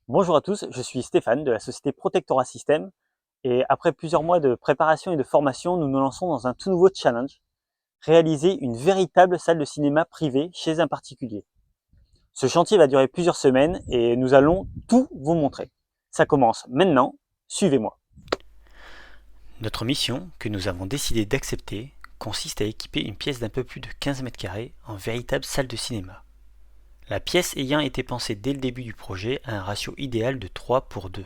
Bonjour à tous, je suis Stéphane de la société Protectora System et après plusieurs mois de préparation et de formation, nous nous lançons dans un tout nouveau challenge, réaliser une véritable salle de cinéma privée chez un particulier. Ce chantier va durer plusieurs semaines et nous allons tout vous montrer. Ça commence maintenant, suivez-moi. Notre mission, que nous avons décidé d'accepter, consiste à équiper une pièce d'un peu plus de 15 mètres carrés en véritable salle de cinéma. La pièce ayant été pensée dès le début du projet à un ratio idéal de 3 pour 2.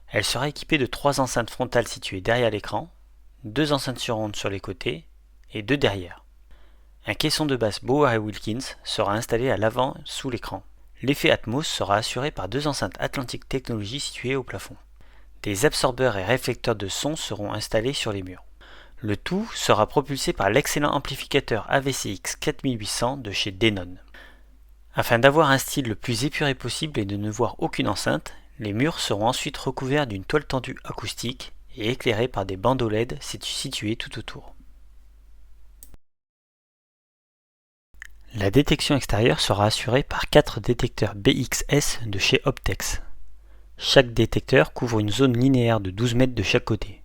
Elle sera équipée de 3 enceintes frontales situées derrière l'écran, 2 enceintes surrondes sur les côtés et 2 derrière. Un caisson de basse Bauer & Wilkins sera installé à l'avant sous l'écran. L'effet Atmos sera assuré par 2 enceintes Atlantic Technology situées au plafond. Des absorbeurs et réflecteurs de son seront installés sur les murs. Le tout sera propulsé par l'excellent amplificateur AVCX 4800 de chez Denon. Afin d'avoir un style le plus épuré possible et de ne voir aucune enceinte, les murs seront ensuite recouverts d'une toile tendue acoustique et éclairés par des bandeaux LED situés tout autour. La détection extérieure sera assurée par 4 détecteurs BXS de chez Optex. Chaque détecteur couvre une zone linéaire de 12 mètres de chaque côté.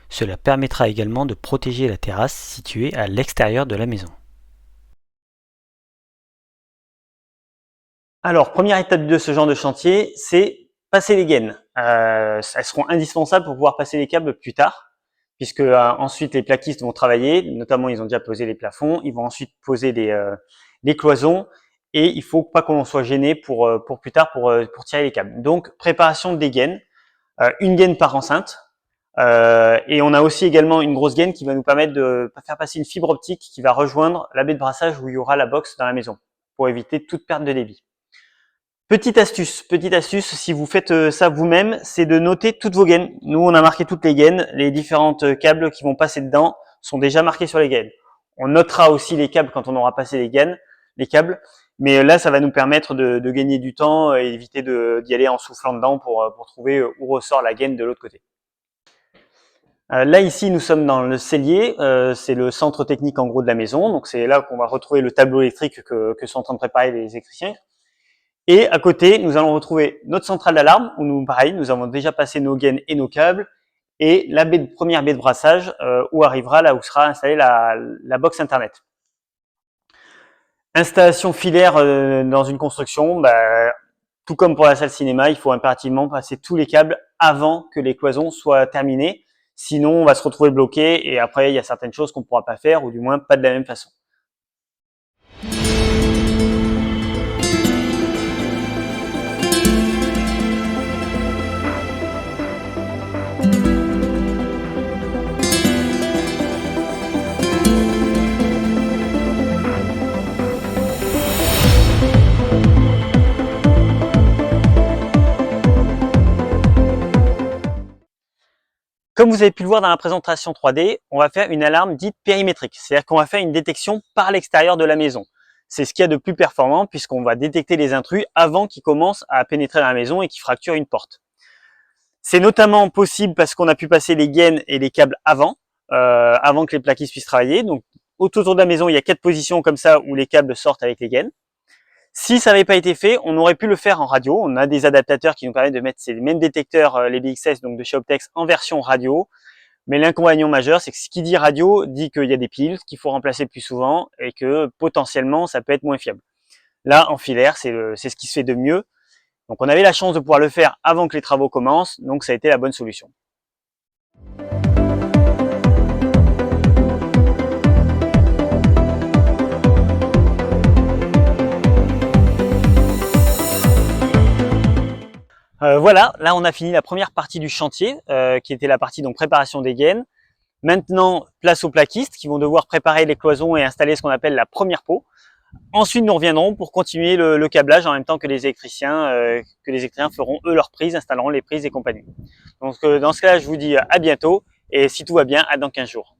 Cela permettra également de protéger la terrasse située à l'extérieur de la maison. Alors, première étape de ce genre de chantier, c'est passer les gaines. Elles seront indispensables pour pouvoir passer les câbles plus tard, puisque ensuite les plaquistes vont travailler, notamment ils ont déjà posé les plafonds, ils vont ensuite poser les cloisons, et il faut pas qu'on soit gêné pour plus tard pour tirer les câbles. Donc, préparation des gaines, une gaine par enceinte, et on a aussi également une grosse gaine qui va nous permettre de faire passer une fibre optique qui va rejoindre la baie de brassage où il y aura la box dans la maison, pour éviter toute perte de débit. Petite astuce, si vous faites ça vous-même, c'est de noter toutes vos gaines. Nous, on a marqué toutes les gaines, les différentes câbles qui vont passer dedans sont déjà marqués sur les gaines. On notera aussi les câbles quand on aura passé les gaines, les câbles, mais là, ça va nous permettre de gagner du temps et éviter d'y aller en soufflant dedans pour trouver où ressort la gaine de l'autre côté. Là, ici, nous sommes dans le cellier, c'est le centre technique en gros de la maison, donc c'est là qu'on va retrouver le tableau électrique que sont en train de préparer les électriciens. Et à côté, nous allons retrouver notre centrale d'alarme où nous, pareil, nous avons déjà passé nos gaines et nos câbles et la première baie de brassage où arrivera là où sera installée la box internet. Installation filaire dans une construction, tout comme pour la salle cinéma, il faut impérativement passer tous les câbles avant que les cloisons soient terminées. Sinon, on va se retrouver bloqué et après, il y a certaines choses qu'on ne pourra pas faire ou du moins pas de la même façon. Comme vous avez pu le voir dans la présentation 3D, on va faire une alarme dite périmétrique. C'est-à-dire qu'on va faire une détection par l'extérieur de la maison. C'est ce qu'il y a de plus performant puisqu'on va détecter les intrus avant qu'ils commencent à pénétrer dans la maison et qu'ils fracturent une porte. C'est notamment possible parce qu'on a pu passer les gaines et les câbles avant que les plaquistes puissent travailler. Donc, autour de la maison, il y a 4 positions comme ça où les câbles sortent avec les gaines. Si ça n'avait pas été fait, on aurait pu le faire en radio. On a des adaptateurs qui nous permettent de mettre ces mêmes détecteurs, les BXS, donc de chez Optex, en version radio. Mais l'inconvénient majeur, c'est que ce qui dit radio dit qu'il y a des piles qu'il faut remplacer plus souvent et que potentiellement, ça peut être moins fiable. Là, en filaire, c'est ce qui se fait de mieux. Donc, on avait la chance de pouvoir le faire avant que les travaux commencent, donc ça a été la bonne solution. Voilà, là on a fini la première partie du chantier, qui était la partie donc préparation des gaines. Maintenant, place aux plaquistes qui vont devoir préparer les cloisons et installer ce qu'on appelle la première peau. Ensuite, nous reviendrons pour continuer le câblage en même temps que les électriciens feront eux leurs prises, installeront les prises et compagnie. Donc dans ce cas-là, je vous dis à bientôt et si tout va bien, à dans 15 jours.